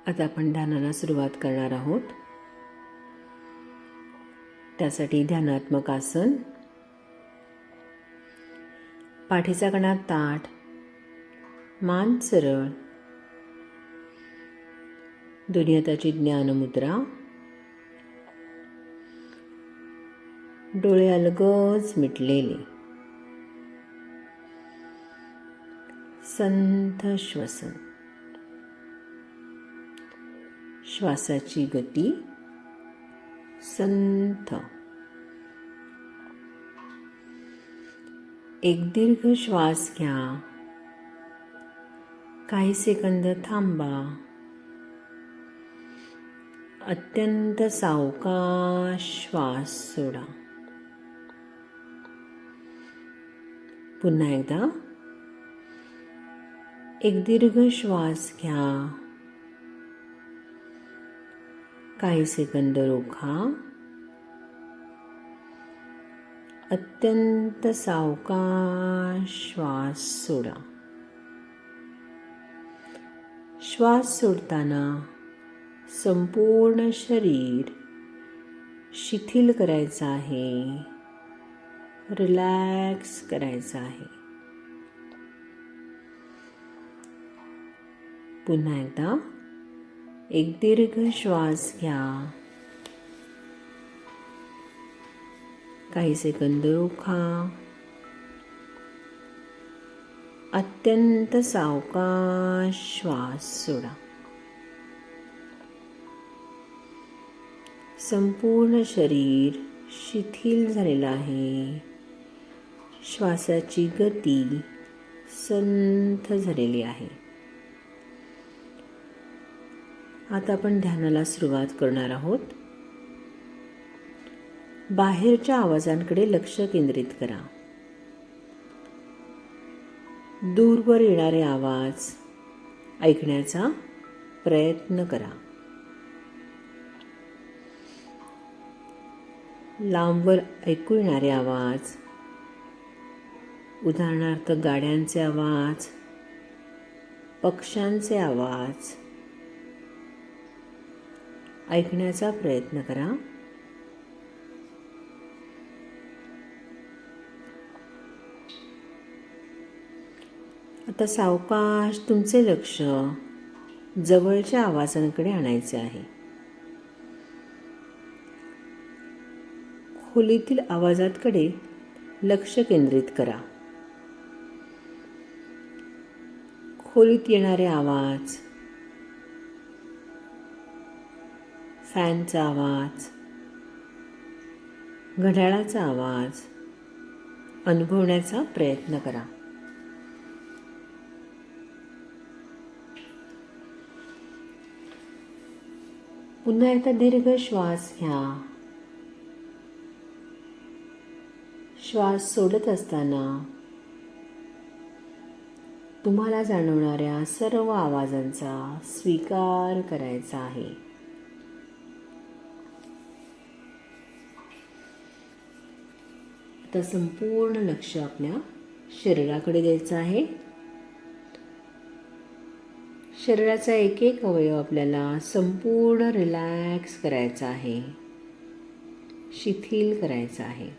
आता आपण ध्यानाला सुरुवात करणार आहोत. त्यासाठी ध्यानात्मक आसन, पाठीचा कणा ताठ, मान सरळ, दोन्ही हाताची ज्ञानमुद्रा, डोळे अलगद मिटलेले, संथ श्वसन, श्वासाची गती संथ. एक दीर्घ श्वास घ्या, काही सेकंद थांबा, अत्यंत सावकाश श्वास सोडा. पुन्हा एकदा एक दीर्घ श्वास घ्या, काही सेकंद रोखा, अत्यंत सावकाश श्वास सोडा. श्वास सोडताना संपूर्ण शरीर शिथिल करायचं आहे, रिलॅक्स करायचं आहे. पुन्हा एकदा एक दीर्घ श्वास घ्या, काही सेकंद रोखा, अत्यंत सावकाश श्वास सोडा. संपूर्ण शरीर शिथिल झालेलं आहे, श्वासाची गती संथ झालेली आहे. आता आपण ध्यानाला सुरुवात करणार आहोत. बाहेरच्या आवाजांकडे लक्ष केंद्रित करा. दूरवर येणारे आवाज ऐकण्याचा प्रयत्न करा. लांबवर ऐकू येणारे आवाज, उदाहरणार्थ गाड्यांचे आवाज, पक्ष्यांचे आवाज ऐकण्याचा प्रयत्न करा. आता सावकाश तुमचे लक्ष जवळच्या आवाजांकडे आणायचे आहे. खोलीतील आवाजांकडे लक्ष केंद्रित करा. खोलीत येणारे आवाज, फॅनचा आवाज, घड्याळाचा आवाज अनुभवण्याचा प्रयत्न करा. पुन्हा एकदा दीर्घ श्वास घ्या. श्वास सोडत असताना तुम्हाला जाणवणाऱ्या सर्व आवाजांचा स्वीकार करायचा आहे. आता संपूर्ण लक्ष आपल्या शरीराकडे द्यायचं आहे. शरीराचा एक एक अवयव आपल्याला संपूर्ण रिलॅक्स करायचा आहे, शिथिल करायचा आहे.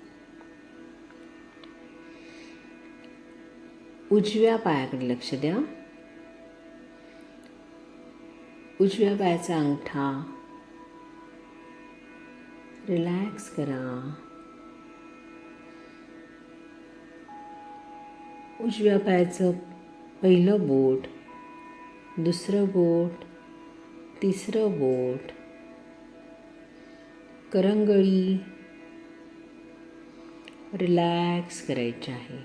उजव्या पायाकडे लक्ष द्या. उजव्या पायाचा अंगठा रिलॅक्स करा. उजव्या पायाचं पहिलं बोट, दुसरं बोट, तिसरं बोट, करंगळी रिलॅक्स करायची आहे.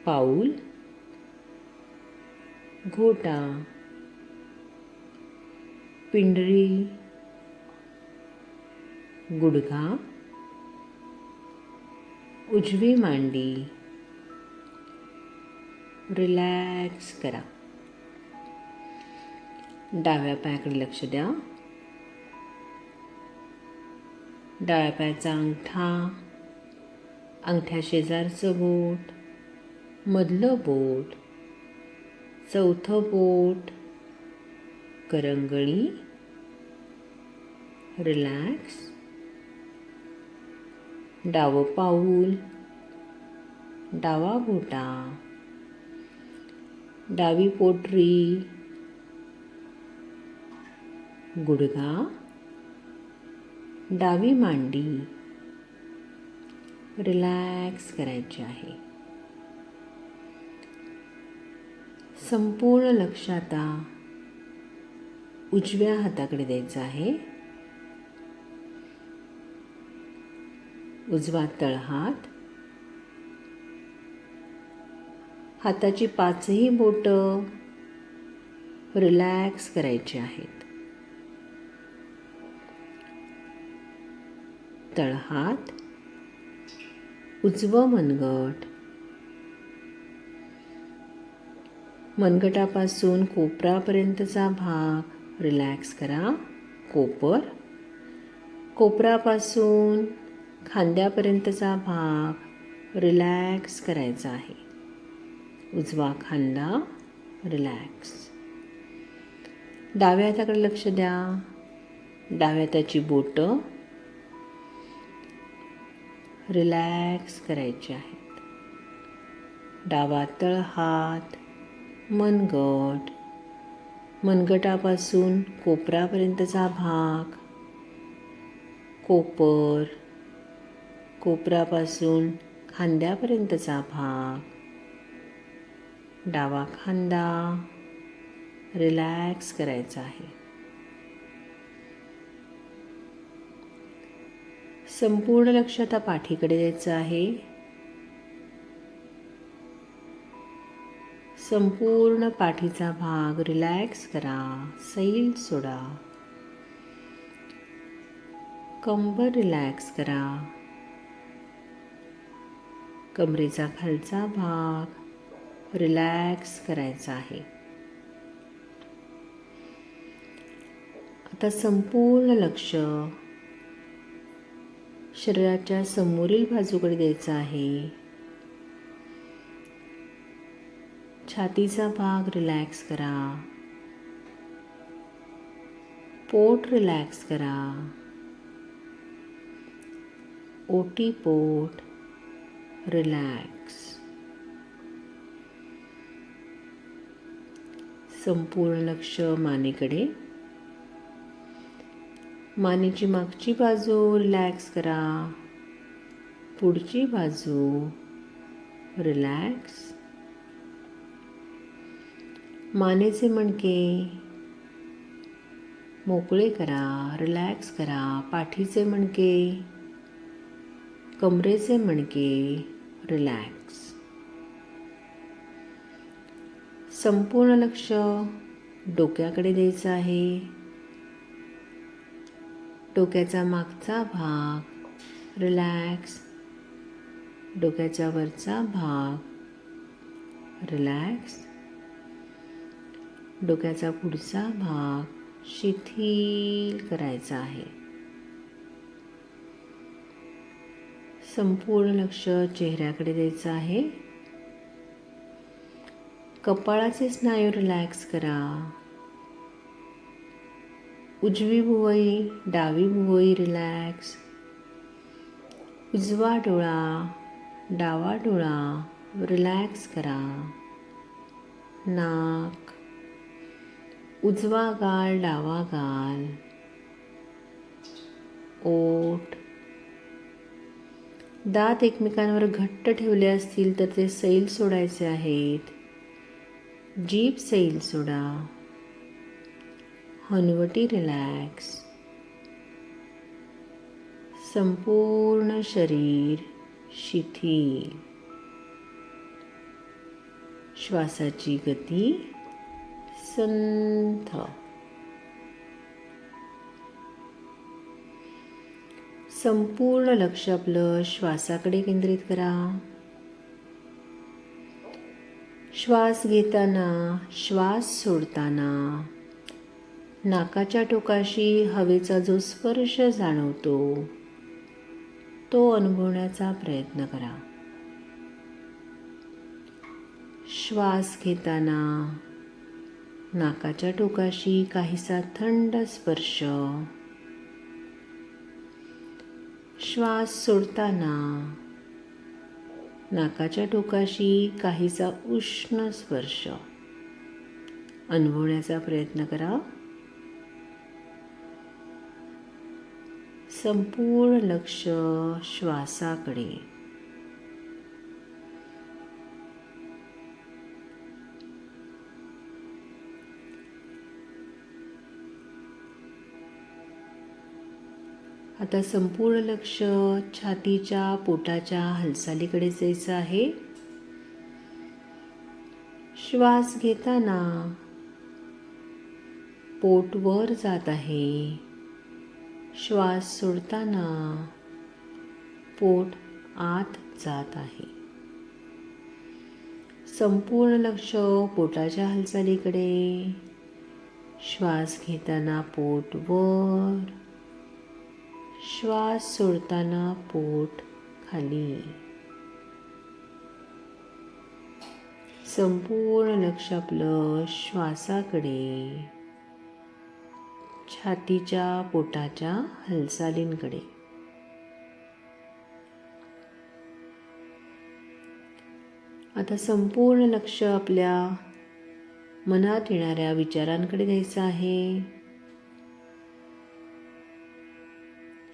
पाऊल, घोटा, पिंडरी, गुडघा, उजवी मांडी रिलॅक्स करा. डाव्या पायाकडे लक्ष द्या. डाव्या पायाचा अंगठा, अंगठ्या शेजारचं बोट, मधलं बोट, चौथं बोट, करंगळी, रिलॅक्स. डावं पाऊल, डावा घोटा, डावी पोटरी, गुडघा, डावी मांडी. रिलॅक्स करायचे आहे. संपूर्ण लक्ष आता उजव्या हाताकडे द्यायचं आहे. उजवा तळहात, हाताची 5ही बोटं रिलॅक्स करायची आहेत. तळहात, उजवं मनगट, मनगटापासून कोपरापर्यंतचा भाग रिलॅक्स करा. कोपर, कोपरापासून खांद्यापर्यंतचा भाग रिलॅक्स करायचा आहे. उजवा खांदा रिलॅक्स. डाव्या हाताकडे लक्ष द्या. डाव्या हाताची बोटं रिलॅक्स करायची आहेत. डावा तळहात, मनगट, मनगटापासून कोपरापर्यंतचा भाग, कोपर, कोपरापासून खांद्यापर्यंतचा भाग, डावा खांदा रिलॅक्स करायचा आहे. संपूर्ण लक्ष आता पाठीकडे द्यायचं आहे. संपूर्ण पाठीचा भाग रिलॅक्स करा. सैल सोडा. कंबर रिलॅक्स करा. कमरेचा खालचा भाग रिलॅक्स करायचा आहे. आता संपूर्ण लक्ष शरीराच्या समोरील बाजूकडे द्यायचं आहे. छातीचा भाग रिलॅक्स करा. पोट रिलॅक्स करा. ओटीपोट रिलॅक्स. संपूर्ण लक्ष मानेकडे. मानेची मागची बाजू रिलॅक्स करा. पुढची बाजू रिलॅक्स. मानेचे मणके मोकळे करा, रिलॅक्स करा. पाठीचे मणके, कमरेचे मणके रिलॅक्स. संपूर्ण लक्ष डोक्याकडे द्यायचं आहे. डोक्याचा मागचा भाग रिलॅक्स. डोक्याचा वरचा भाग रिलॅक्स. डोक्याचा पुढचा भाग शिथिल करायचा आहे. संपूर्ण लक्ष चेहऱ्याकडे द्यायचं आहे. कपाळाचे स्नायू रिलॅक्स करा. उजवी भुवई, डावी भुवई रिलॅक्स. उजवा डोळा, डावा डोळा रिलॅक्स करा. नाक, उजवा गाल, डावा गाल, ओठ. दात एकमेकांवर घट्ट ठेवले असतील तर ते सैल सोडायचे आहेत. जीभ सैल सोडा. हनुवटी रिलॅक्स. संपूर्ण शरीर शिथिल. श्वासाची गती संथ. संपूर्ण लक्ष आपलं श्वासाकडे केंद्रित करा. श्वास घेताना, श्वास सोडताना नाकाच्या टोकाशी हवेचा जो स्पर्श जाणवतो तो अनुभवण्याचा प्रयत्न करा. श्वास घेताना नाकाच्या टोकाशी काहीसा थंड स्पर्श. श्वास सोडताना नाकाच्या टोकाशी काहीसा उष्ण स्पर्श अनुभवण्याचा प्रयत्न करा. संपूर्ण लक्ष श्वासाकडे. आता संपूर्ण लक्ष छातीच्या पोटाच्या हालचालीकडे जायचं आहे. श्वास घेताना पोट वर जात आहे. श्वास सोडताना पोट आत जात आहे. संपूर्ण लक्ष पोटाच्या हालचालीकडे. श्वास घेताना पोट वर, श्वास सोडताना पोट खाली. संपूर्ण लक्ष आपलं श्वासाकडे, छातीच्या पोटाच्या हालचालींकडे. आता संपूर्ण लक्ष आपल्या मनात येणाऱ्या विचारांकडे द्यायचं आहे.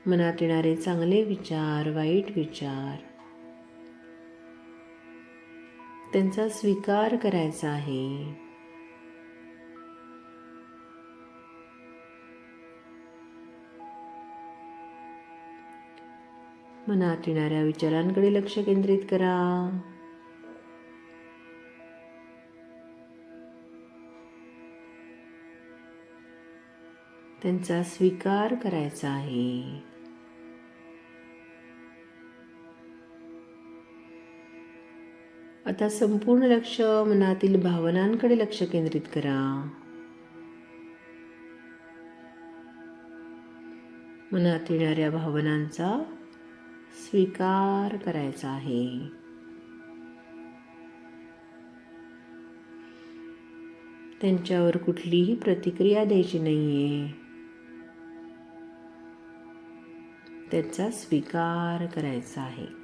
मनात येणारे चांगले विचार, वाईट विचार, त्यांचा स्वीकार करायचा आहे. मनात येणाऱ्या विचारांकडे लक्ष केंद्रित करा. त्यांचा स्वीकार करायचा आहे. आता संपूर्ण लक्ष मनातील भावनांकडे लक्ष केंद्रित करा. मनात येणाऱ्या भावनांचा स्वीकार करायचा आहे. त्यांच्यावर कुठलीही प्रतिक्रिया द्यायची नाहीये. त्याचा स्वीकार करायचा आहे.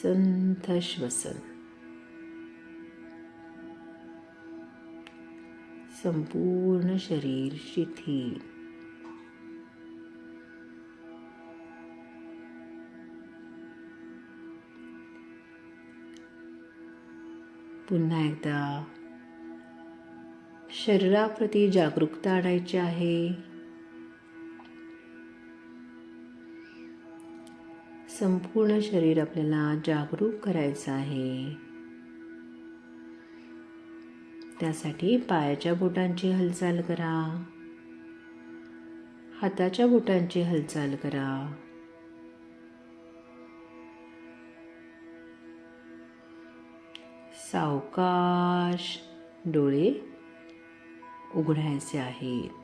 संथ श्वसन. संपूर्ण शरीर शिथिल. पुन्हा एकदा शरीराप्रती जागरूकता आणायची आहे. संपूर्ण शरीर आपल्याला जागरूक करायचं आहे. त्यासाठी पायाच्या बोटांची हालचाल करा. हाताच्या बोटांची हालचाल करा. सावकाश डोळे उघडायचे आहेत.